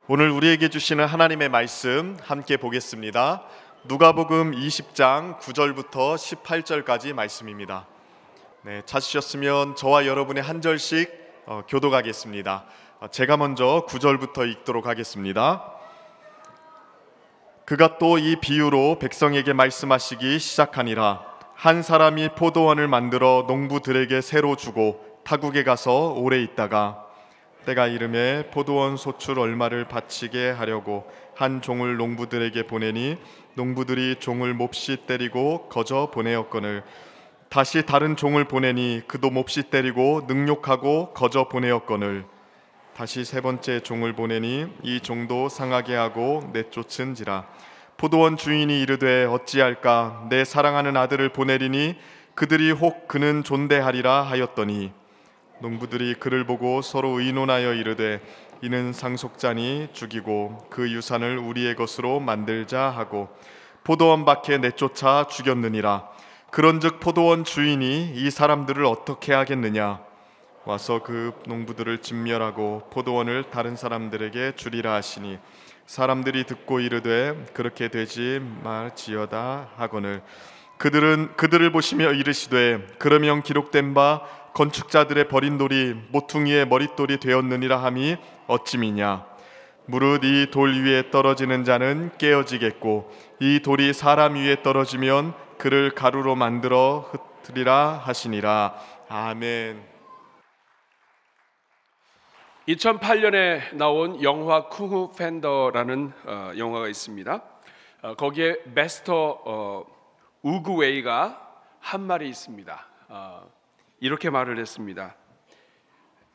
오늘 우리에게 주시는 하나님의 말씀 함께 보겠습니다. 누가복음 20장 9절부터 18절까지 말씀입니다. 찾으셨으면 저와 여러분의 한 절씩 교독하겠습니다. 제가 먼저 9절부터 읽도록 하겠습니다. 그가 또 이 비유로 백성에게 말씀하시기 시작하니라. 한 사람이 포도원을 만들어 농부들에게 새로 주고 타국에 가서 오래 있다가 때가 이름에 포도원 소출 얼마를 바치게 하려고 한 종을 농부들에게 보내니 농부들이 종을 몹시 때리고 거저 보내었거늘 다시 다른 종을 보내니 그도 몹시 때리고 능욕하고 거저 보내었거늘 다시 세 번째 종을 보내니 이 종도 상하게 하고 내쫓은지라. 포도원 주인이 이르되 어찌할까 내 사랑하는 아들을 보내리니 그들이 혹 그는 존대하리라 하였더니 농부들이 그를 보고 서로 의논하여 이르되 이는 상속자니 죽이고 그 유산을 우리의 것으로 만들자 하고 포도원 밖에 내쫓아 죽였느니라. 그런즉 포도원 주인이 이 사람들을 어떻게 하겠느냐. 와서 그 농부들을 진멸하고 포도원을 다른 사람들에게 주리라 하시니 사람들이 듣고 이르되 그렇게 되지 말지어다 하거늘 그들을 보시며 이르시되 그러면 기록된 바 건축자들의 버린 돌이 모퉁이의 머릿돌이 되었느니라 함이 어찌미냐. 무릇 이 돌 위에 떨어지는 자는 깨어지겠고 이 돌이 사람 위에 떨어지면 그를 가루로 만들어 흩으리라 하시니라. 아멘. 2008년에 나온 영화 쿵후 팬더라는 영화가 있습니다. 거기에 마스터 우그웨이가 한 말이 있습니다. 이렇게 말을 했습니다.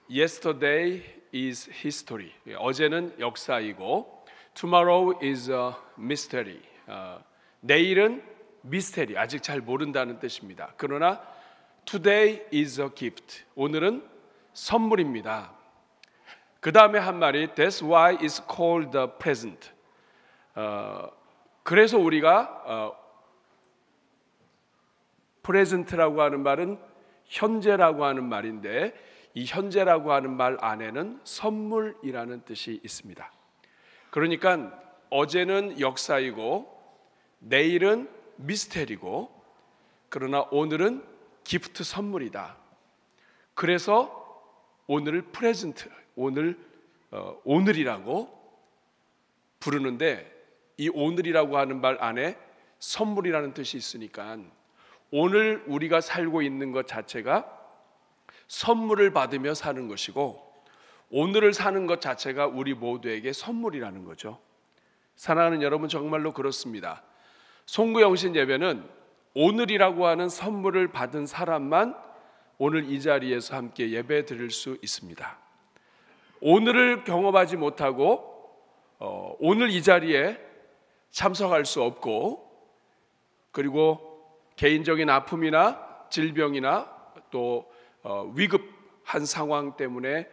Yesterday is history. 어제는 역사이고 Tomorrow is a mystery. 내일은 미스테리, 아직 잘 모른다는 뜻입니다. 그러나 Today is a gift. 오늘은 선물입니다. 그 다음에 한 말이 That's why it's called the present. 그래서 우리가 present라고 하는 말은 현재라고 하는 말인데 이 현재라고 하는 말 안에는 선물이라는 뜻이 있습니다. 그러니까 어제는 역사이고 내일은 미스테리고 그러나 오늘은 기프트 선물이다. 그래서 오늘을 프레젠트, 오늘이라고 부르는데 이 오늘이라고 하는 말 안에 선물이라는 뜻이 있으니까 오늘 우리가 살고 있는 것 자체가 선물을 받으며 사는 것이고 오늘을 사는 것 자체가 우리 모두에게 선물이라는 거죠. 사랑하는 여러분, 정말로 그렇습니다. 송구영신 예배는 오늘이라고 하는 선물을 받은 사람만 오늘 이 자리에서 함께 예배 드릴 수 있습니다. 오늘을 경험하지 못하고 오늘 이 자리에 참석할 수 없고 그리고 개인적인 아픔이나 질병이나 또 위급한 상황 때문에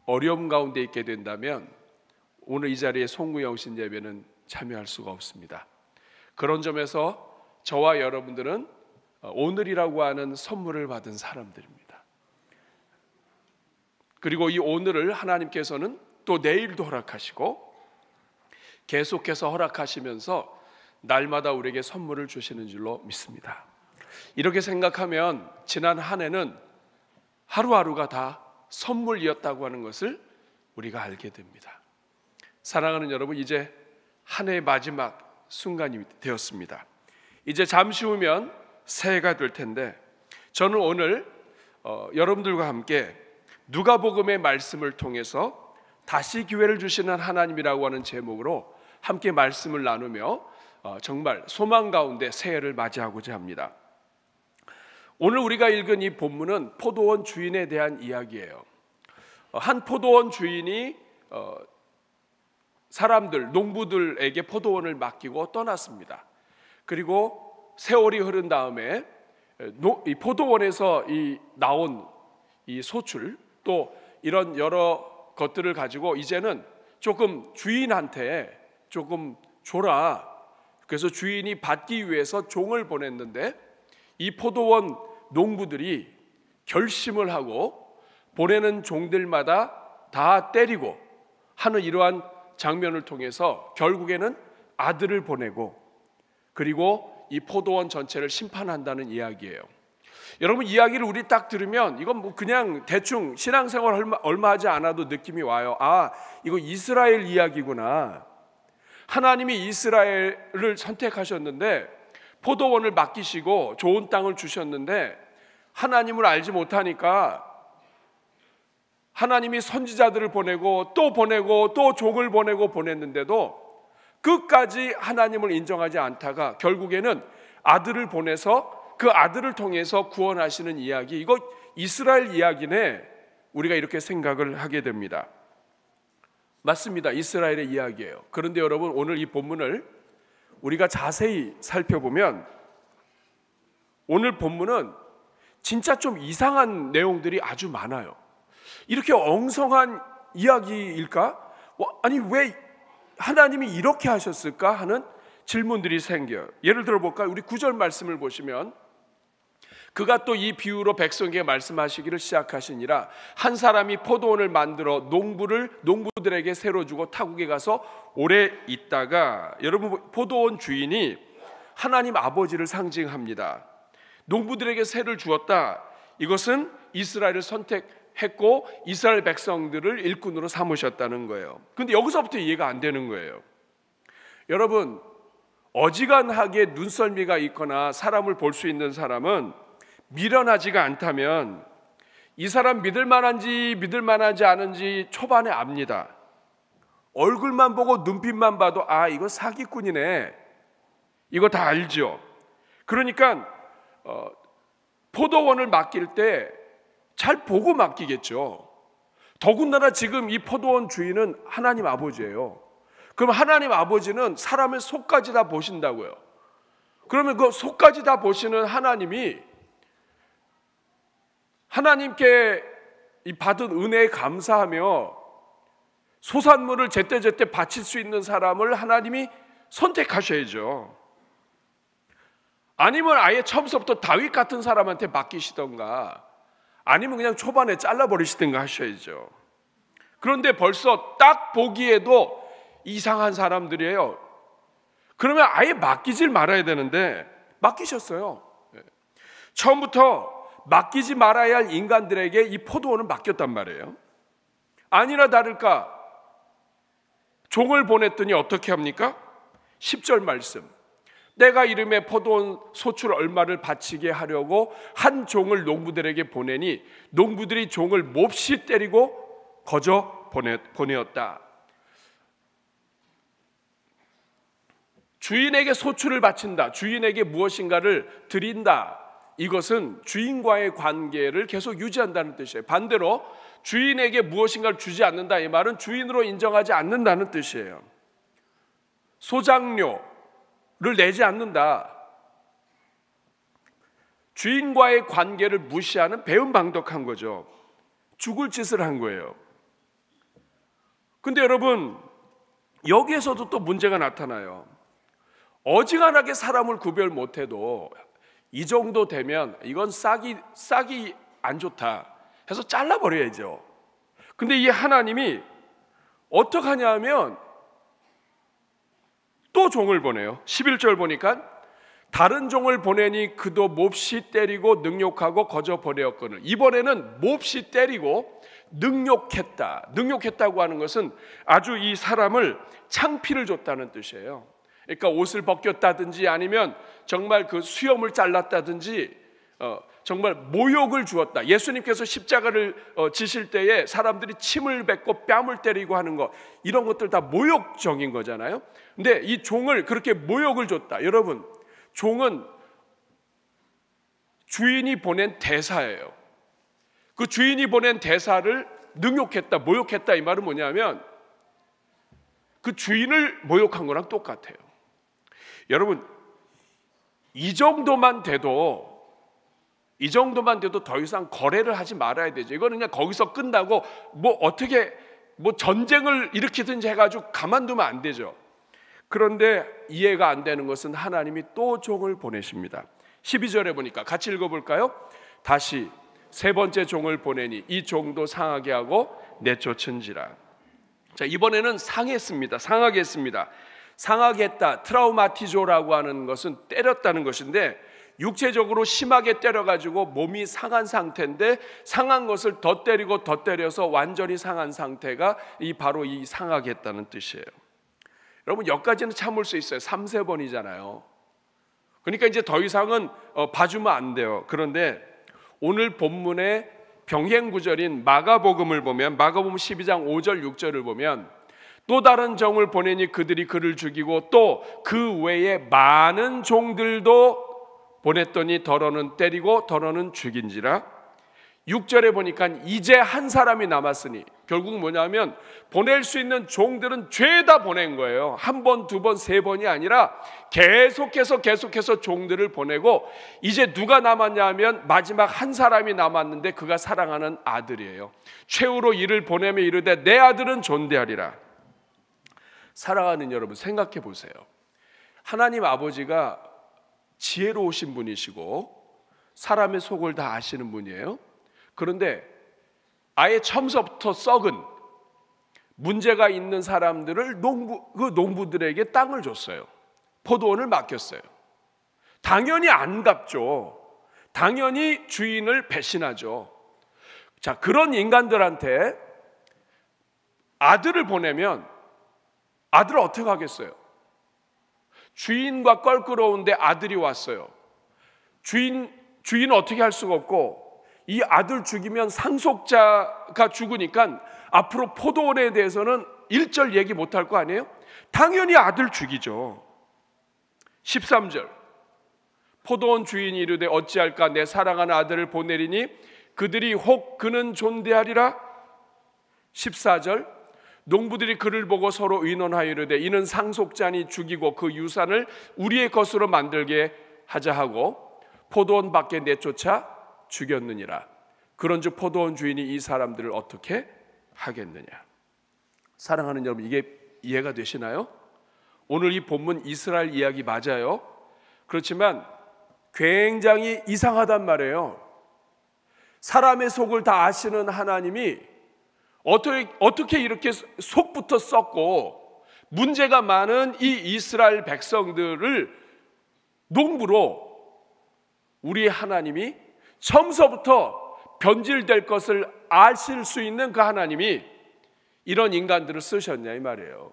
어려움 가운데 있게 된다면 오늘 이 자리에 송구영신 예배는 참여할 수가 없습니다. 그런 점에서 저와 여러분들은 오늘이라고 하는 선물을 받은 사람들입니다. 그리고 이 오늘을 하나님께서는 또 내일도 허락하시고 계속해서 허락하시면서 날마다 우리에게 선물을 주시는 줄로 믿습니다. 이렇게 생각하면 지난 한 해는 하루하루가 다 선물이었다고 하는 것을 우리가 알게 됩니다. 사랑하는 여러분, 이제 한 해의 마지막 순간이 되었습니다. 이제 잠시 후면 새해가 될 텐데 저는 오늘 여러분들과 함께 누가복음의 말씀을 통해서 다시 기회를 주시는 하나님이라고 하는 제목으로 함께 말씀을 나누며 정말 소망 가운데 새해를 맞이하고자 합니다. 오늘 우리가 읽은 이 본문은 포도원 주인에 대한 이야기예요. 한 포도원 주인이 사람들, 농부들에게 포도원을 맡기고 떠났습니다. 그리고 세월이 흐른 다음에 이 포도원에서 나온 이 소출 또 이런 여러 것들을 가지고 이제는 조금 주인한테 조금 줘라. 그래서 주인이 받기 위해서 종을 보냈는데 이 포도원 농부들이 결심을 하고 보내는 종들마다 다 때리고 하는 이러한 장면을 통해서 결국에는 아들을 보내고 그리고 이 포도원 전체를 심판한다는 이야기예요. 여러분, 이야기를 우리 딱 들으면 이건 뭐 그냥 대충 신앙생활 얼마 하지 않아도 느낌이 와요. 아, 이거 이스라엘 이야기구나. 하나님이 이스라엘을 선택하셨는데 포도원을 맡기시고 좋은 땅을 주셨는데 하나님을 알지 못하니까 하나님이 선지자들을 보내고 또 종을 보냈는데도 끝까지 하나님을 인정하지 않다가 결국에는 아들을 보내서 그 아들을 통해서 구원하시는 이야기, 이거 이스라엘 이야기네, 우리가 이렇게 생각을 하게 됩니다. 맞습니다. 이스라엘의 이야기예요. 그런데 여러분, 오늘 이 본문을 우리가 자세히 살펴보면 오늘 본문은 진짜 좀 이상한 내용들이 아주 많아요. 이렇게 엉성한 이야기일까? 아니, 왜 하나님이 이렇게 하셨을까 하는 질문들이 생겨요. 예를 들어 볼까요? 우리 9절 말씀을 보시면 그가 또 이 비유로 백성에게 말씀하시기를 시작하시니라. 한 사람이 포도원을 만들어 농부들에게 새로 주고 타국에 가서 오래 있다가, 여러분, 포도원 주인이 하나님 아버지를 상징합니다. 농부들에게 새를 주었다. 이것은 이스라엘을 선택했고 이스라엘 백성들을 일꾼으로 삼으셨다는 거예요. 근데 여기서부터 이해가 안 되는 거예요. 여러분, 어지간하게 눈썰미가 있거나 사람을 볼 수 있는 사람은 미련하지가 않다면 이 사람 믿을 만하지 않은지 초반에 압니다. 얼굴만 보고 눈빛만 봐도 아, 이거 사기꾼이네, 이거 다 알죠. 그러니까 포도원을 맡길 때 잘 보고 맡기겠죠. 더군다나 지금 이 포도원 주인은 하나님 아버지예요. 그럼 하나님 아버지는 사람의 속까지 다 보신다고요. 그러면 그 속까지 다 보시는 하나님이 하나님께 이 받은 은혜에 감사하며 소산물을 제때제때 바칠 수 있는 사람을 하나님이 선택하셔야죠. 아니면 아예 처음부터 다윗 같은 사람한테 맡기시던가, 아니면 그냥 초반에 잘라버리시든가 하셔야죠. 그런데 벌써 딱 보기에도 이상한 사람들이에요. 그러면 아예 맡기질 말아야 되는데 맡기셨어요. 처음부터 맡기지 말아야 할 인간들에게 이 포도원을 맡겼단 말이에요. 아니나 다를까 종을 보냈더니 어떻게 합니까? 10절 말씀, 내가 이름에 포도원 소출 얼마를 바치게 하려고 한 종을 농부들에게 보내니 농부들이 종을 몹시 때리고 거저 보내었다. 주인에게 소출을 바친다, 주인에게 무엇인가를 드린다, 이것은 주인과의 관계를 계속 유지한다는 뜻이에요. 반대로 주인에게 무엇인가를 주지 않는다, 이 말은 주인으로 인정하지 않는다는 뜻이에요. 소장료를 내지 않는다, 주인과의 관계를 무시하는 배은방덕한 거죠. 죽을 짓을 한 거예요. 근데 여러분, 여기에서도 또 문제가 나타나요. 어지간하게 사람을 구별 못해도 이 정도 되면 이건 싹이 안 좋다 해서 잘라버려야죠. 근데 이 하나님이 어떡하냐 하면 또 종을 보내요. 11절 보니까 다른 종을 보내니 그도 몹시 때리고 능욕하고 거저 보내었거늘. 이번에는 몹시 때리고 능욕했다고 하는 것은 아주 이 사람을 창피를 줬다는 뜻이에요. 그러니까 옷을 벗겼다든지 아니면 정말 그 수염을 잘랐다든지 정말 모욕을 주었다. 예수님께서 십자가를 지실 때에 사람들이 침을 뱉고 뺨을 때리고 하는 거, 이런 것들 다 모욕적인 거잖아요. 근데 이 종을 그렇게 모욕을 줬다. 여러분, 종은 주인이 보낸 대사예요. 그 주인이 보낸 대사를 능욕했다, 모욕했다, 이 말은 뭐냐면 그 주인을 모욕한 거랑 똑같아요. 여러분, 이 정도만 돼도 더 이상 거래를 하지 말아야 되죠. 이거는 그냥 거기서 끝나고 어떻게 전쟁을 일으키든지 해가지고 가만두면 안 되죠. 그런데 이해가 안 되는 것은 하나님이 또 종을 보내십니다. 12절에 보니까 같이 읽어볼까요? 다시 세 번째 종을 보내니 이 종도 상하게 하고 내쫓은지라. 자, 이번에는 상했습니다. 상하게 했습니다. 상하게 했다, 트라우마티조라고 하는 것은 때렸다는 것인데, 육체적으로 심하게 때려가지고 몸이 상한 상태인데, 상한 것을 더 때리고 더 때려서 완전히 상한 상태가 바로 이 상하게 했다는 뜻이에요. 여러분, 여기까지는 참을 수 있어요. 3-4번이잖아요. 그러니까 이제 더 이상은 봐주면 안 돼요. 그런데 오늘 본문의 병행 구절인 마가복음을 보면, 마가복음 12장 5절 6절을 보면, 또 다른 종을 보내니 그들이 그를 죽이고 또 그 외에 많은 종들도 보냈더니 더러는 때리고 더러는 죽인지라. 6절에 보니까 이제 한 사람이 남았으니, 결국 뭐냐면 보낼 수 있는 종들은 죄다 보낸 거예요. 한 번, 두 번, 세 번이 아니라 계속해서 종들을 보내고, 이제 누가 남았냐 하면 마지막 한 사람이 남았는데 그가 사랑하는 아들이에요. 최후로 이를 보내며 이르되 내 아들은 존대하리라. 사랑하는 여러분, 생각해 보세요. 하나님 아버지가 지혜로우신 분이시고 사람의 속을 다 아시는 분이에요. 그런데 아예 처음부터 썩은 문제가 있는 사람들을 농부들에게 땅을 줬어요. 포도원을 맡겼어요. 당연히 안 갚죠. 당연히 주인을 배신하죠. 자, 그런 인간들한테 아들을 보내면 아들을 어떻게 하겠어요? 주인과 껄끄러운데 아들이 왔어요. 주인은 어떻게 할 수가 없고, 이 아들 죽이면 상속자가 죽으니까 앞으로 포도원에 대해서는 일절 얘기 못할 거 아니에요? 당연히 아들 죽이죠. 13절, 포도원 주인이 이르되 어찌할까, 내 사랑하는 아들을 보내리니 그들이 혹 그는 존대하리라. 14절, 농부들이 그를 보고 서로 의논하여 이르되 이는 상속자니 죽이고 그 유산을 우리의 것으로 만들게 하자 하고 포도원 밖에 내쫓아 죽였느니라. 그런즉 포도원 주인이 이 사람들을 어떻게 하겠느냐. 사랑하는 여러분, 이게 이해가 되시나요? 오늘 이 본문 이스라엘 이야기 맞아요. 그렇지만 굉장히 이상하단 말이에요. 사람의 속을 다 아시는 하나님이 어떻게 이렇게 속부터 썩고 문제가 많은 이 이스라엘 백성들을 농부로 우리 하나님이 처음서부터 변질될 것을 아실 수 있는 그 하나님이 이런 인간들을 쓰셨냐 이 말이에요.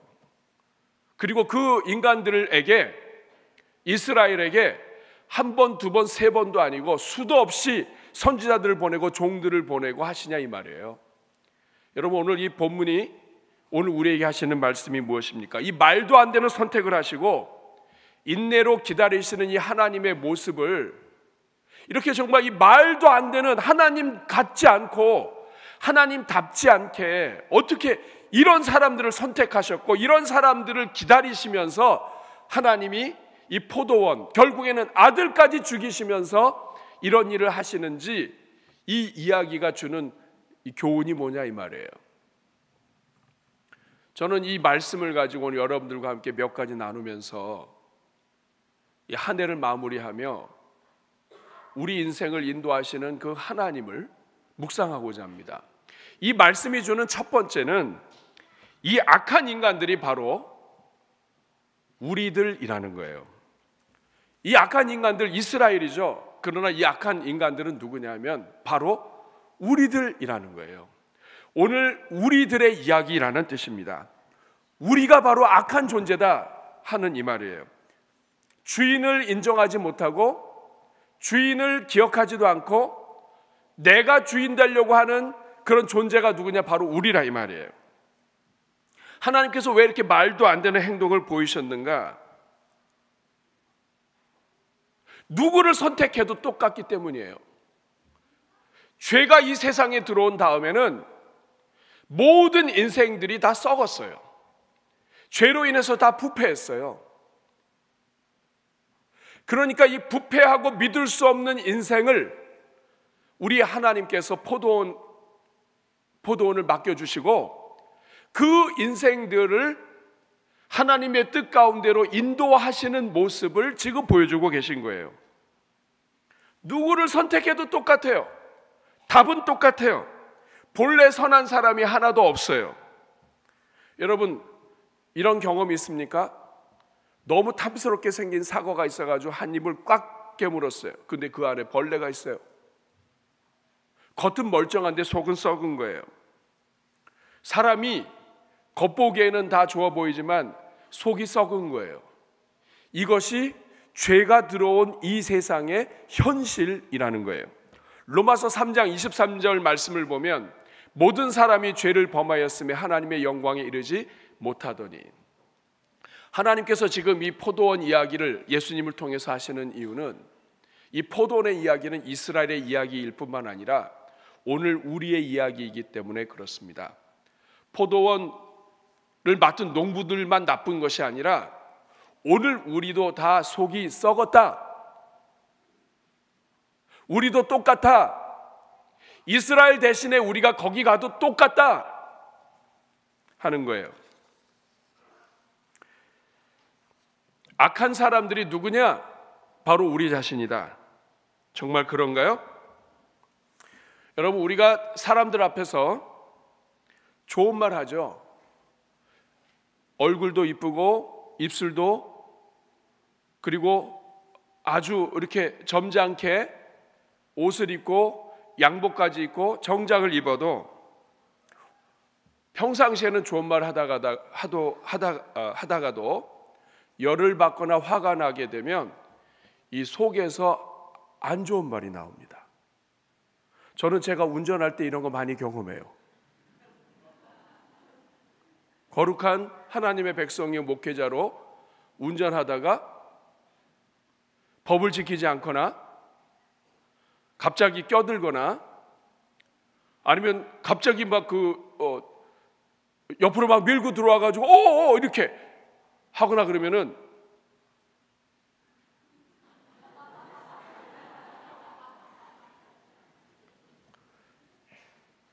그리고 그 인간들에게, 이스라엘에게 한 번, 두 번, 세 번도 아니고 수도 없이 선지자들을 보내고 종들을 보내고 하시냐 이 말이에요. 여러분, 오늘 이 본문이 오늘 우리에게 하시는 말씀이 무엇입니까? 이 말도 안 되는 선택을 하시고 인내로 기다리시는 이 하나님의 모습을, 이렇게 정말 이 말도 안 되는 하나님 같지 않고 하나님답지 않게 어떻게 이런 사람들을 선택하셨고 이런 사람들을 기다리시면서 하나님이 이 포도원, 결국에는 아들까지 죽이시면서 이런 일을 하시는지, 이 이야기가 주는 이 교훈이 뭐냐 이 말이에요. 저는 이 말씀을 가지고 오늘 여러분들과 함께 몇 가지 나누면서 이 한 해를 마무리하며 우리 인생을 인도하시는 그 하나님을 묵상하고자 합니다. 이 말씀이 주는 첫 번째는 이 악한 인간들이 바로 우리들이라는 거예요. 이 악한 인간들 이스라엘이죠. 그러나 이 악한 인간들은 누구냐면 바로 우리들이라는 거예요. 오늘 우리들의 이야기라는 뜻입니다. 우리가 바로 악한 존재다 하는 이 말이에요. 주인을 인정하지 못하고 주인을 기억하지도 않고 내가 주인 되려고 하는 그런 존재가 누구냐? 바로 우리라 이 말이에요. 하나님께서 왜 이렇게 말도 안 되는 행동을 보이셨는가? 누구를 선택해도 똑같기 때문이에요. 죄가 이 세상에 들어온 다음에는 모든 인생들이 다 썩었어요. 죄로 인해서 다 부패했어요. 그러니까 이 부패하고 믿을 수 없는 인생을 우리 하나님께서 포도원을 맡겨주시고 그 인생들을 하나님의 뜻 가운데로 인도하시는 모습을 지금 보여주고 계신 거예요. 누구를 선택해도 똑같아요. 답은 똑같아요. 본래 선한 사람이 하나도 없어요. 여러분 이런 경험이 있습니까? 너무 탐스럽게 생긴 사과가 있어가지고 한 입을 꽉 깨물었어요. 근데 그 안에 벌레가 있어요. 겉은 멀쩡한데 속은 썩은 거예요. 사람이 겉보기에는 다 좋아 보이지만 속이 썩은 거예요. 이것이 죄가 들어온 이 세상의 현실이라는 거예요. 로마서 3장 23절 말씀을 보면 모든 사람이 죄를 범하였으며 하나님의 영광에 이르지 못하더니, 하나님께서 지금 이 포도원 이야기를 예수님을 통해서 하시는 이유는 이 포도원의 이야기는 이스라엘의 이야기일 뿐만 아니라 오늘 우리의 이야기이기 때문에 그렇습니다. 포도원을 맡은 농부들만 나쁜 것이 아니라 오늘 우리도 다 속이 썩었다. 우리도 똑같아. 이스라엘 대신에 우리가 거기 가도 똑같다 하는 거예요. 악한 사람들이 누구냐? 바로 우리 자신이다. 정말 그런가요? 여러분, 우리가 사람들 앞에서 좋은 말 하죠. 얼굴도 이쁘고 입술도, 그리고 아주 이렇게 점잖게 옷을 입고 양복까지 입고 정장을 입어도 평상시에는 좋은 말 하다가도 열을 받거나 화가 나게 되면 이 속에서 안 좋은 말이 나옵니다. 저는 제가 운전할 때 이런 거 많이 경험해요. 거룩한 하나님의 백성의 목회자로 운전하다가 법을 지키지 않거나 갑자기 껴들거나 아니면 갑자기 막 옆으로 막 밀고 들어와가지고 오 이렇게 하거나 그러면은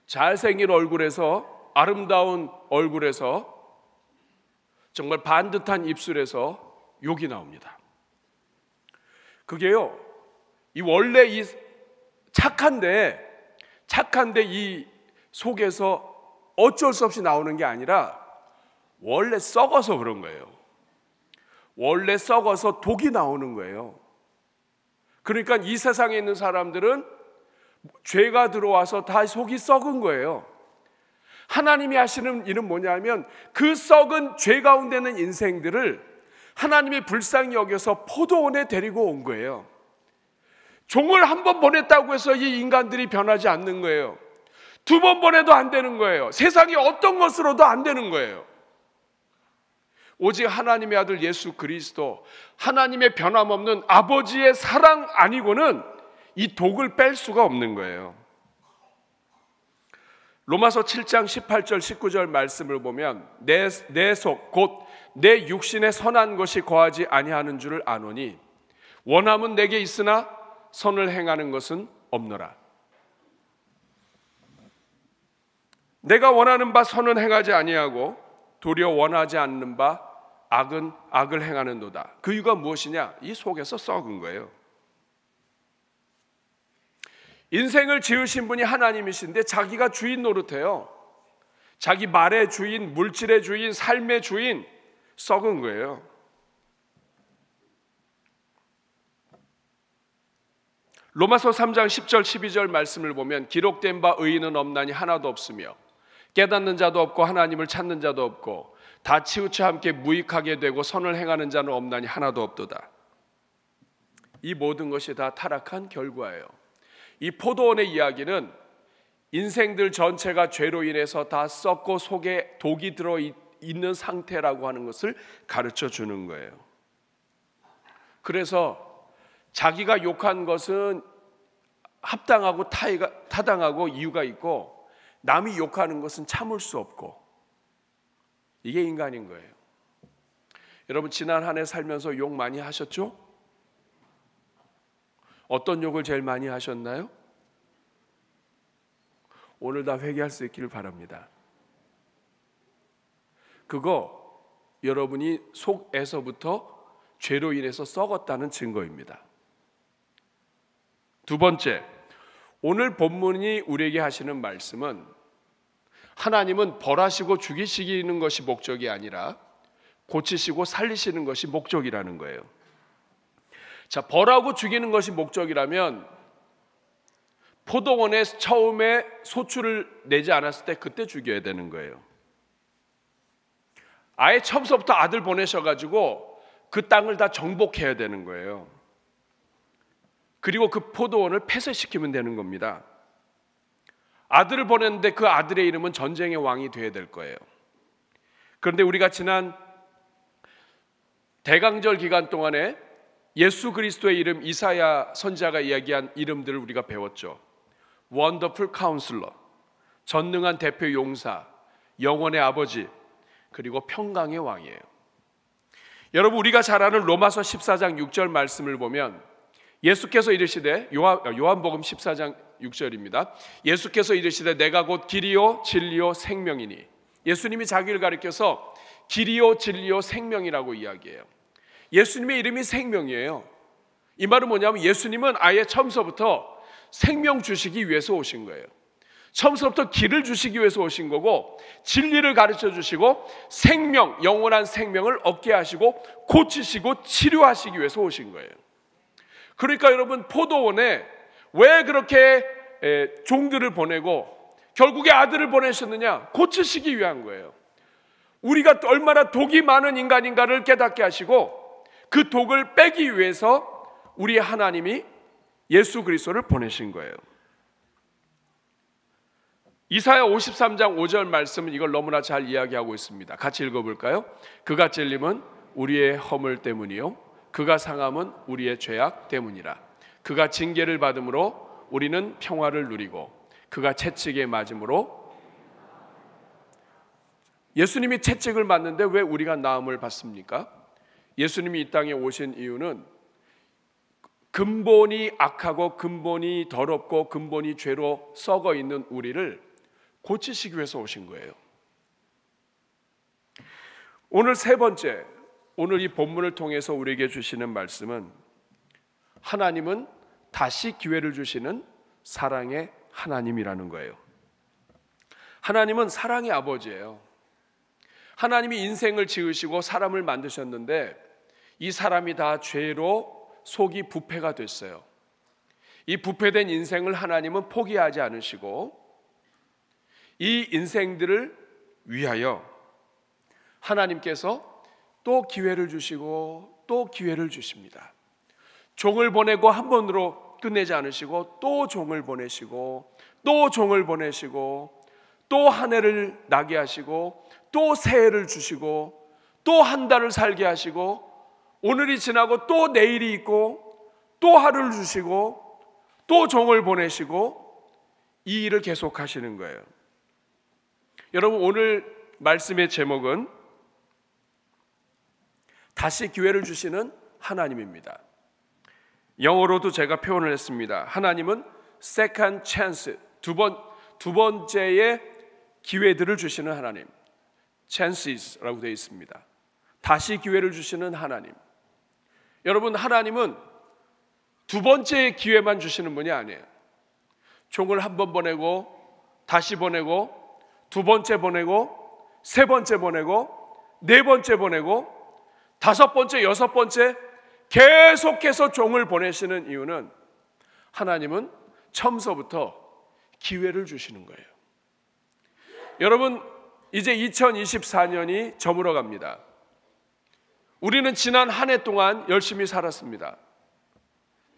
잘생긴 얼굴에서, 아름다운 얼굴에서, 정말 반듯한 입술에서 욕이 나옵니다. 그게요, 이 원래 이 착한데 이 속에서 어쩔 수 없이 나오는 게 아니라 원래 썩어서 그런 거예요. 원래 썩어서 독이 나오는 거예요. 그러니까 이 세상에 있는 사람들은 죄가 들어와서 다 속이 썩은 거예요. 하나님이 하시는 일은 뭐냐면 그 썩은 죄 가운데 있는 인생들을 하나님이 불쌍히 여겨서 포도원에 데리고 온 거예요. 종을 한 번 보냈다고 해서 이 인간들이 변하지 않는 거예요. 두 번 보내도 안 되는 거예요. 세상이 어떤 것으로도 안 되는 거예요. 오직 하나님의 아들 예수 그리스도, 하나님의 변함없는 아버지의 사랑 아니고는 이 독을 뺄 수가 없는 거예요. 로마서 7장 18절 19절 말씀을 보면 내 속 곧 내 육신에 선한 것이 거하지 아니하는 줄을 아노니 원함은 내게 있으나 선을 행하는 것은 없노라. 내가 원하는 바 선은 행하지 아니하고 도리어 원하지 않는 바 악은 악을 행하는도다. 그 이유가 무엇이냐? 이 속에서 썩은 거예요. 인생을 지으신 분이 하나님이신데 자기가 주인 노릇해요. 자기 말의 주인, 물질의 주인, 삶의 주인, 썩은 거예요. 로마서 3장 10절 12절 말씀을 보면 기록된 바 의인은 없나니 하나도 없으며 깨닫는 자도 없고 하나님을 찾는 자도 없고 다 치우쳐 함께 무익하게 되고 선을 행하는 자는 없나니 하나도 없도다. 이 모든 것이 다 타락한 결과예요. 이 포도원의 이야기는 인생들 전체가 죄로 인해서 다 썩고 속에 독이 들어있는 상태라고 하는 것을 가르쳐 주는 거예요. 그래서 자기가 욕한 것은 합당하고 타당하고 이유가 있고 남이 욕하는 것은 참을 수 없고, 이게 인간인 거예요. 여러분, 지난 한 해 살면서 욕 많이 하셨죠? 어떤 욕을 제일 많이 하셨나요? 오늘 다 회개할 수 있기를 바랍니다. 그거 여러분이 속에서부터 죄로 인해서 썩었다는 증거입니다. 두 번째, 오늘 본문이 우리에게 하시는 말씀은 하나님은 벌하시고 죽이시는 것이 목적이 아니라 고치시고 살리시는 것이 목적이라는 거예요. 자, 벌하고 죽이는 것이 목적이라면 포도원에 처음에 소출을 내지 않았을 때 그때 죽여야 되는 거예요. 아예 처음부터 아들 보내셔가지고 그 땅을 다 정복해야 되는 거예요. 그리고 그 포도원을 폐쇄시키면 되는 겁니다. 아들을 보냈는데 그 아들의 이름은 전쟁의 왕이 되어야 될 거예요. 그런데 우리가 지난 대강절 기간 동안에 예수 그리스도의 이름, 이사야 선지자가 이야기한 이름들을 우리가 배웠죠. 원더풀 카운슬러, 전능한 대표 용사, 영원의 아버지, 그리고 평강의 왕이에요. 여러분, 우리가 잘 아는 로마서 14장 6절 말씀을 보면 예수께서 이르시되, 요한복음 14장 6절입니다. 예수께서 이르시되 내가 곧 길이요 진리요 생명이니. 예수님이 자기를 가리켜서 길이요 진리요 생명이라고 이야기해요. 예수님의 이름이 생명이에요. 이 말은 뭐냐면 예수님은 아예 처음서부터 생명 주시기 위해서 오신 거예요. 처음서부터 길을 주시기 위해서 오신 거고, 진리를 가르쳐 주시고 생명, 영원한 생명을 얻게 하시고 고치시고 치료하시기 위해서 오신 거예요. 그러니까 여러분, 포도원에 왜 그렇게 종들을 보내고 결국에 아들을 보내셨느냐? 고치시기 위한 거예요. 우리가 얼마나 독이 많은 인간인가를 깨닫게 하시고 그 독을 빼기 위해서 우리 하나님이 예수 그리스도를 보내신 거예요. 이사야 53장 5절 말씀은 이걸 너무나 잘 이야기하고 있습니다. 같이 읽어볼까요? 그가 찔림은 우리의 허물 때문이요 그가 상함은 우리의 죄악 때문이라. 그가 징계를 받음으로 우리는 평화를 누리고 그가 채찍에 맞음으로. 예수님이 채찍을 맞는데 왜 우리가 나음을 받습니까? 예수님이 이 땅에 오신 이유는 근본이 악하고 근본이 더럽고 근본이 죄로 썩어 있는 우리를 고치시기 위해서 오신 거예요. 오늘 세 번째, 오늘 이 본문을 통해서 우리에게 주시는 말씀은 하나님은 다시 기회를 주시는 사랑의 하나님이라는 거예요. 하나님은 사랑의 아버지예요. 하나님이 인생을 지으시고 사람을 만드셨는데 이 사람이 다 죄로 속이 부패가 됐어요. 이 부패된 인생을 하나님은 포기하지 않으시고 이 인생들을 위하여 하나님께서 또 기회를 주시고 또 기회를 주십니다. 종을 보내고 한 번으로 끝내지 않으시고 또 종을 보내시고 또 종을 보내시고 또 한 해를 나게 하시고 또 새해를 주시고 또 한 달을 살게 하시고 오늘이 지나고 또 내일이 있고 또 하루를 주시고 또 종을 보내시고 이 일을 계속하시는 거예요. 여러분, 오늘 말씀의 제목은 다시 기회를 주시는 하나님입니다. 영어로도 제가 표현을 했습니다. 하나님은 second chance, 두 번째의 기회들을 주시는 하나님, chances라고 되어 있습니다. 다시 기회를 주시는 하나님. 여러분, 하나님은 두 번째의 기회만 주시는 분이 아니에요. 종을 한 번 보내고 다시 보내고 두 번째 보내고 세 번째 보내고 네 번째 보내고 다섯 번째, 여섯 번째 계속해서 종을 보내시는 이유는 하나님은 처음서부터 기회를 주시는 거예요. 여러분, 이제 2024년이 저물어 갑니다. 우리는 지난 한 해 동안 열심히 살았습니다.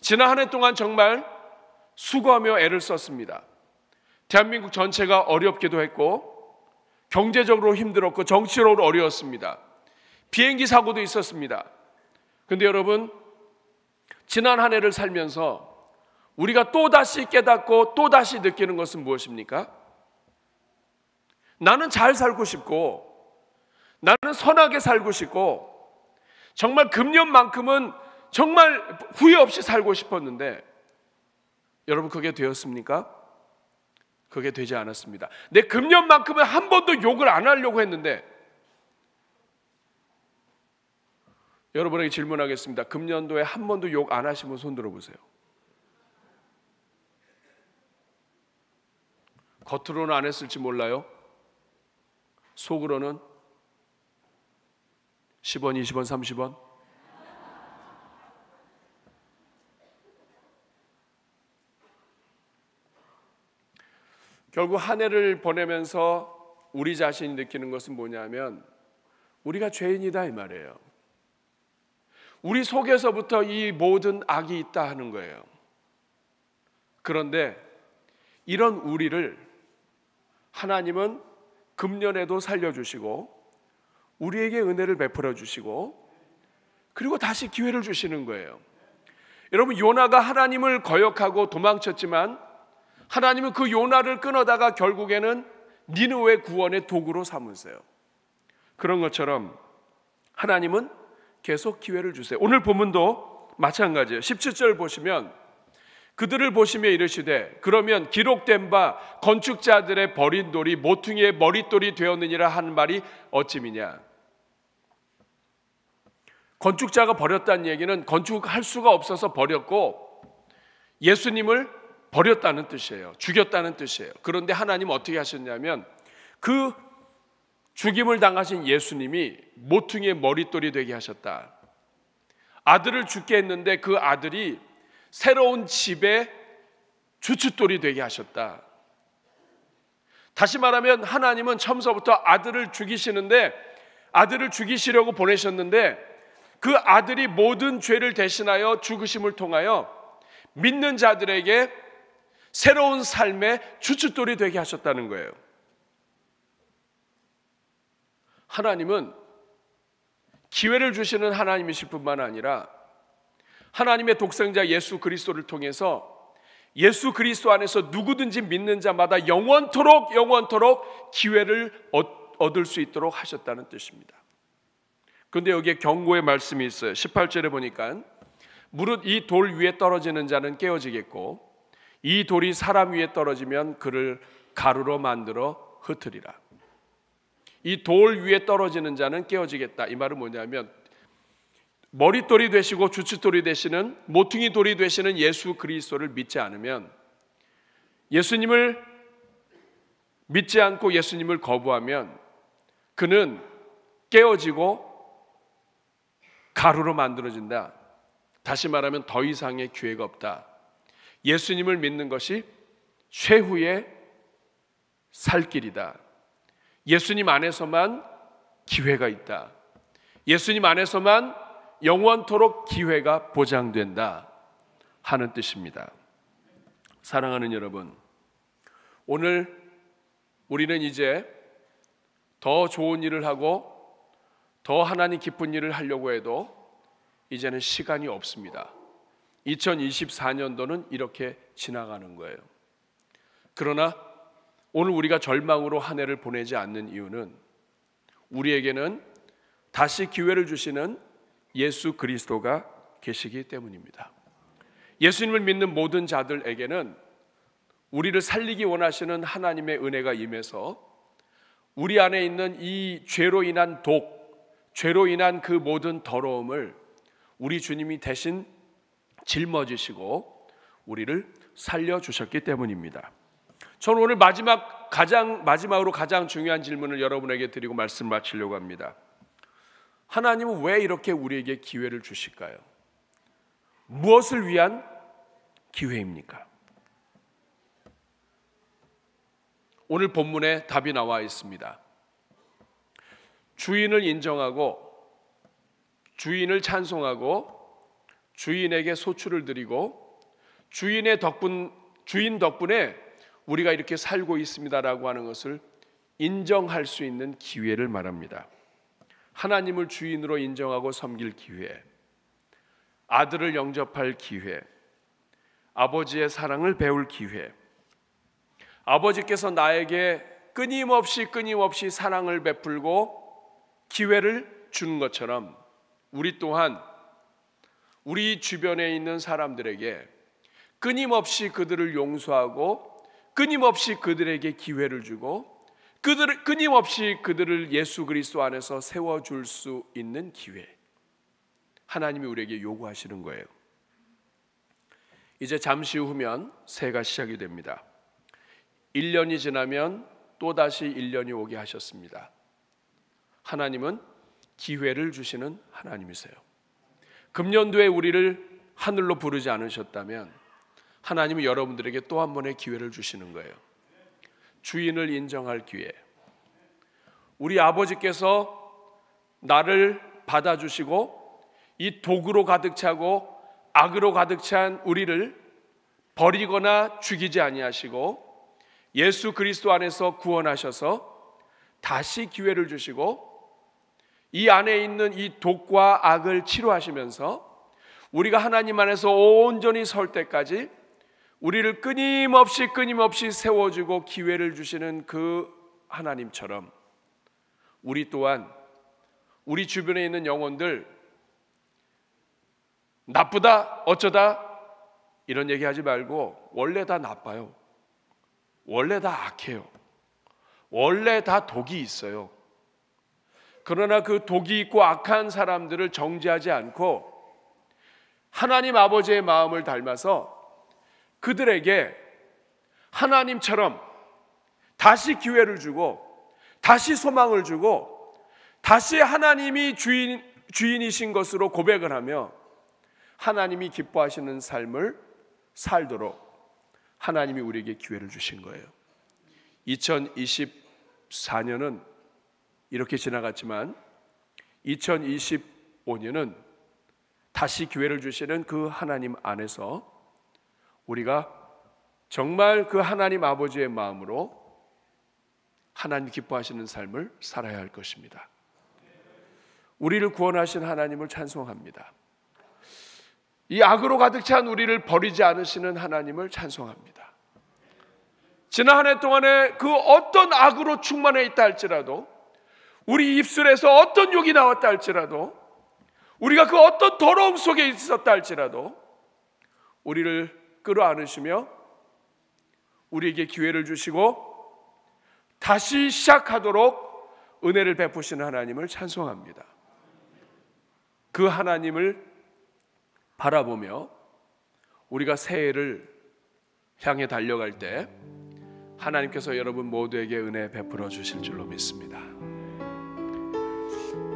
지난 한 해 동안 정말 수고하며 애를 썼습니다. 대한민국 전체가 어렵기도 했고 경제적으로 힘들었고 정치적으로 어려웠습니다. 비행기 사고도 있었습니다. 그런데 여러분, 지난 한 해를 살면서 우리가 또다시 깨닫고 또다시 느끼는 것은 무엇입니까? 나는 잘 살고 싶고 나는 선하게 살고 싶고 정말 금년만큼은 정말 후회 없이 살고 싶었는데 여러분, 그게 되었습니까? 그게 되지 않았습니다. 내 금년만큼은 한 번도 욕을 안 하려고 했는데, 여러분에게 질문하겠습니다. 금년도에 한 번도 욕 안 하신 분 손 들어보세요. 겉으로는 안 했을지 몰라요. 속으로는 10원, 20원, 30원. 결국 한 해를 보내면서 우리 자신이 느끼는 것은 뭐냐면 우리가 죄인이다 이 말이에요. 우리 속에서부터 이 모든 악이 있다 하는 거예요. 그런데 이런 우리를 하나님은 금년에도 살려주시고 우리에게 은혜를 베풀어 주시고 그리고 다시 기회를 주시는 거예요. 여러분, 요나가 하나님을 거역하고 도망쳤지만 하나님은 그 요나를 끊어다가 결국에는 니느웨 구원의 도구로 삼으세요. 그런 것처럼 하나님은 계속 기회를 주세요. 오늘 본문도 마찬가지예요. 17절 보시면 그들을 보시며 이르시되 그러면 기록된 바 건축자들의 버린 돌이 모퉁이의 머릿돌이 되었느니라 하는 말이 어찌미냐. 건축자가 버렸다는 얘기는 건축할 수가 없어서 버렸고 예수님을 버렸다는 뜻이에요. 죽였다는 뜻이에요. 그런데 하나님 어떻게 하셨냐면 그 죽임을 당하신 예수님이 모퉁이의 머릿돌이 되게 하셨다. 아들을 죽게 했는데 그 아들이 새로운 집의 주춧돌이 되게 하셨다. 다시 말하면 하나님은 처음서부터 아들을 죽이시는데 아들을 죽이시려고 보내셨는데 그 아들이 모든 죄를 대신하여 죽으심을 통하여 믿는 자들에게 새로운 삶의 주춧돌이 되게 하셨다는 거예요. 하나님은 기회를 주시는 하나님이실 뿐만 아니라 하나님의 독생자 예수 그리스도를 통해서 예수 그리스도 안에서 누구든지 믿는 자마다 영원토록 기회를 얻을 수 있도록 하셨다는 뜻입니다. 그런데 여기에 경고의 말씀이 있어요. 18절에 보니까 무릇 이 돌 위에 떨어지는 자는 깨어지겠고 이 돌이 사람 위에 떨어지면 그를 가루로 만들어 흩으리라. 이 돌 위에 떨어지는 자는 깨어지겠다. 이 말은 뭐냐면 머릿돌이 되시고 주춧돌이 되시는 모퉁이 돌이 되시는 예수 그리스도를 믿지 않으면, 예수님을 믿지 않고 예수님을 거부하면 그는 깨어지고 가루로 만들어진다. 다시 말하면 더 이상의 기회가 없다. 예수님을 믿는 것이 최후의 살 길이다. 예수님 안에서만 기회가 있다. 예수님 안에서만 영원토록 기회가 보장된다 하는 뜻입니다. 사랑하는 여러분, 오늘 우리는 이제 더 좋은 일을 하고 더 하나님 기쁜 일을 하려고 해도 이제는 시간이 없습니다. 2024년도는 이렇게 지나가는 거예요. 그러나 오늘 우리가 절망으로 한 해를 보내지 않는 이유는 우리에게는 다시 기회를 주시는 예수 그리스도가 계시기 때문입니다. 예수님을 믿는 모든 자들에게는 우리를 살리기 원하시는 하나님의 은혜가 임해서 우리 안에 있는 이 죄로 인한 죄로 인한 그 모든 더러움을 우리 주님이 대신 짊어지시고 우리를 살려주셨기 때문입니다. 저는 오늘 마지막으로 가장 중요한 질문을 여러분에게 드리고 말씀 마치려고 합니다. 하나님은 왜 이렇게 우리에게 기회를 주실까요? 무엇을 위한 기회입니까? 오늘 본문에 답이 나와 있습니다. 주인을 인정하고 주인을 찬송하고 주인에게 소출을 드리고 주인 덕분에 우리가 이렇게 살고 있습니다라고 하는 것을 인정할 수 있는 기회를 말합니다. 하나님을 주인으로 인정하고 섬길 기회, 아들을 영접할 기회, 아버지의 사랑을 배울 기회, 아버지께서 나에게 끊임없이 사랑을 베풀고 기회를 주는 것처럼 우리 또한 우리 주변에 있는 사람들에게 끊임없이 그들을 용서하고 끊임없이 그들에게 기회를 주고 끊임없이 그들을 예수 그리스도 안에서 세워줄 수 있는 기회, 하나님이 우리에게 요구하시는 거예요. 이제 잠시 후면 새해가 시작이 됩니다. 1년이 지나면 또다시 1년이 오게 하셨습니다. 하나님은 기회를 주시는 하나님이세요. 금년도에 우리를 하늘로 부르지 않으셨다면 하나님은 여러분들에게 또 한 번의 기회를 주시는 거예요. 주인을 인정할 기회. 우리 아버지께서 나를 받아주시고 이 독으로 가득 차고 악으로 가득 찬 우리를 버리거나 죽이지 아니하시고 예수 그리스도 안에서 구원하셔서 다시 기회를 주시고 이 안에 있는 이 독과 악을 치료하시면서 우리가 하나님 안에서 온전히 설 때까지 우리를 끊임없이 세워주고 기회를 주시는 그 하나님처럼 우리 또한 우리 주변에 있는 영혼들 나쁘다 어쩌다 이런 얘기하지 말고 원래 다 나빠요. 원래 다 악해요. 원래 다 독이 있어요. 그러나 그 독이 있고 악한 사람들을 정죄하지 않고 하나님 아버지의 마음을 닮아서 그들에게 하나님처럼 다시 기회를 주고 다시 소망을 주고 다시 하나님이 주인이신 것으로 고백을 하며 하나님이 기뻐하시는 삶을 살도록 하나님이 우리에게 기회를 주신 거예요. 2024년은 이렇게 지나갔지만 2025년은 다시 기회를 주시는 그 하나님 안에서 우리가 정말 그 하나님 아버지의 마음으로 하나님 기뻐하시는 삶을 살아야 할 것입니다. 우리를 구원하신 하나님을 찬송합니다. 이 악으로 가득 찬 우리를 버리지 않으시는 하나님을 찬송합니다. 지난 한 해 동안에 그 어떤 악으로 충만해 있다 할지라도 우리 입술에서 어떤 욕이 나왔다 할지라도 우리가 그 어떤 더러움 속에 있었다 할지라도 우리를 끌어안으시며 우리에게 기회를 주시고 다시 시작하도록 은혜를 베푸시는 하나님을 찬송합니다. 그 하나님을 바라보며 우리가 새해를 향해 달려갈 때 하나님께서 여러분 모두에게 은혜 베풀어 주실 줄로 믿습니다.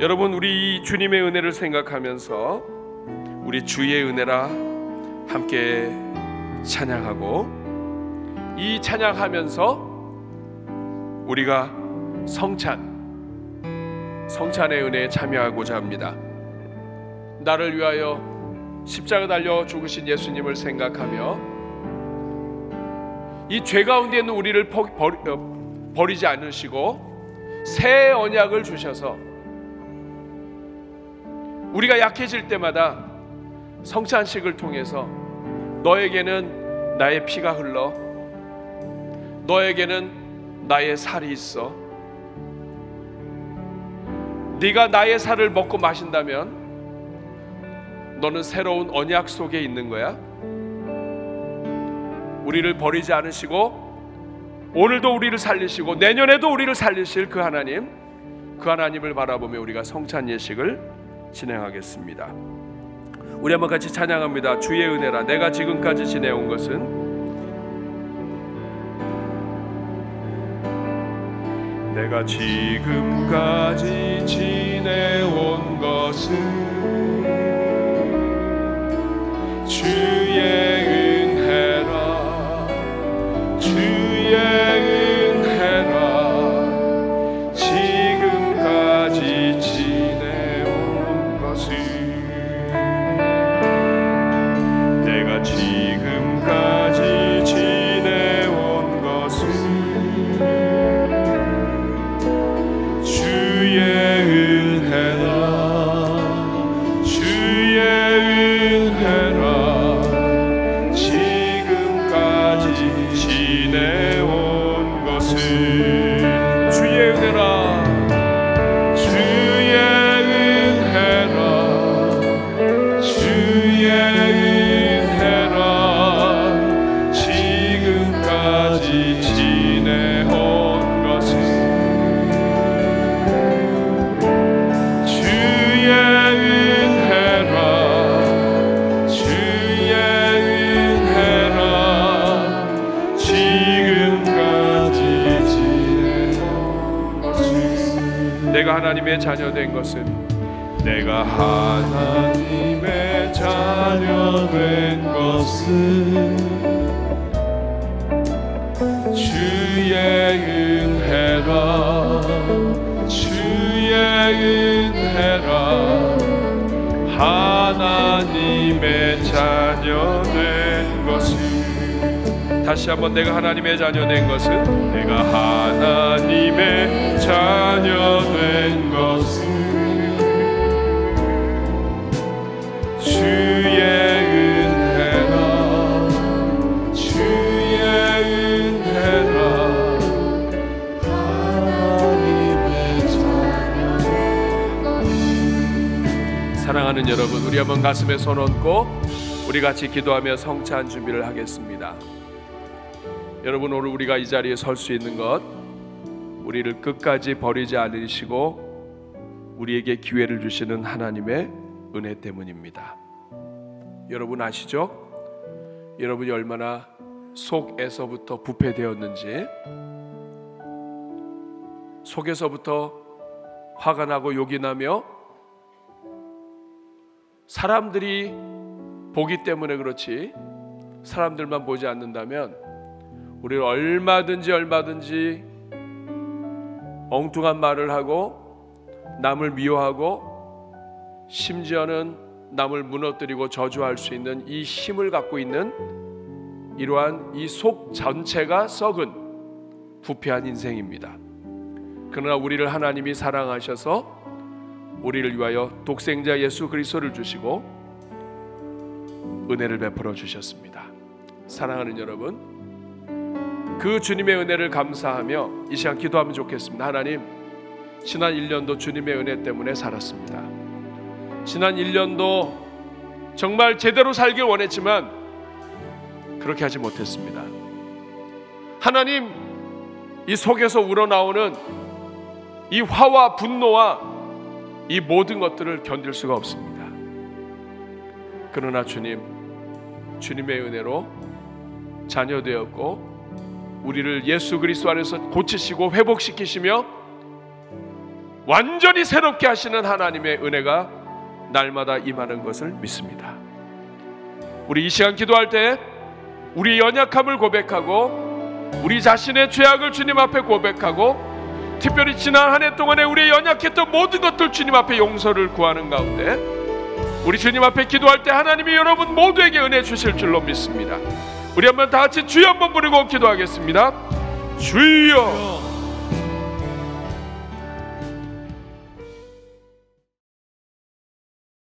여러분, 우리 주님의 은혜를 생각하면서 우리 주의 은혜라 함께 찬양하고 이 찬양하면서 우리가 성찬의 은혜에 참여하고자 합니다. 나를 위하여 십자가 달려 죽으신 예수님을 생각하며 이 죄 가운데 있는 우리를 버리지 않으시고 새 언약을 주셔서 우리가 약해질 때마다 성찬식을 통해서 너에게는 나의 피가 흘러 너에게는 나의 살이 있어 네가 나의 살을 먹고 마신다면 너는 새로운 언약 속에 있는 거야. 우리를 버리지 않으시고 오늘도 우리를 살리시고 내년에도 우리를 살리실 그 하나님을 바라보며 우리가 성찬 예식을 진행하겠습니다. 우리 한번 같이 찬양합니다. 주의 은혜라 내가 지금까지 지내온 것은 내가 지금까지 지내온 것은 주의 은혜라 주의 은혜라 지금까지 지내온 것은 내가 지금까지 지내온 것은 주의 은혜라 주의 하나님의 자녀 된 것은 내가 하나님의 자녀 된 것은 주의 은혜라 주의 은혜라 하나님의 자녀 된 것은 다시 한번 내가 하나님의 자녀 된 것은 내가 하나님의 자녀 된 것은 주의 은혜라 주의 은혜라 하나님의 자녀 된 것은 사랑하는 여러분, 우리 한번 가슴에 손 얹고 우리 같이 기도하며 성찬 준비를 하겠습니다. 여러분, 오늘 우리가 이 자리에 설 수 있는 것 우리를 끝까지 버리지 않으시고 우리에게 기회를 주시는 하나님의 은혜 때문입니다. 여러분 아시죠? 여러분이 얼마나 속에서부터 부패되었는지, 속에서부터 화가 나고 욕이 나며 사람들이 보기 때문에 그렇지 사람들만 보지 않는다면 우리를 얼마든지 엉뚱한 말을 하고 남을 미워하고 심지어는 남을 무너뜨리고 저주할 수 있는 이 힘을 갖고 있는 이러한 이 속 전체가 썩은 부패한 인생입니다. 그러나 우리를 하나님이 사랑하셔서 우리를 위하여 독생자 예수 그리스도를 주시고 은혜를 베풀어 주셨습니다. 사랑하는 여러분, 그 주님의 은혜를 감사하며 이 시간 기도하면 좋겠습니다. 하나님, 지난 1년도 주님의 은혜 때문에 살았습니다. 지난 1년도 정말 제대로 살길 원했지만 그렇게 하지 못했습니다. 하나님, 이 속에서 우러나오는 이 화와 분노와 이 모든 것들을 견딜 수가 없습니다. 그러나 주님, 주님의 은혜로 자녀되었고 우리를 예수 그리스도 안에서 고치시고 회복시키시며 완전히 새롭게 하시는 하나님의 은혜가 날마다 임하는 것을 믿습니다. 우리 이 시간 기도할 때 우리의 연약함을 고백하고 우리 자신의 죄악을 주님 앞에 고백하고 특별히 지난 한 해 동안에 우리의 연약했던 모든 것들 주님 앞에 용서를 구하는 가운데 우리 주님 앞에 기도할 때 하나님이 여러분 모두에게 은혜 주실 줄로 믿습니다. 우리 한번 다 같이 주여 한번 부르고 기도하겠습니다. 주여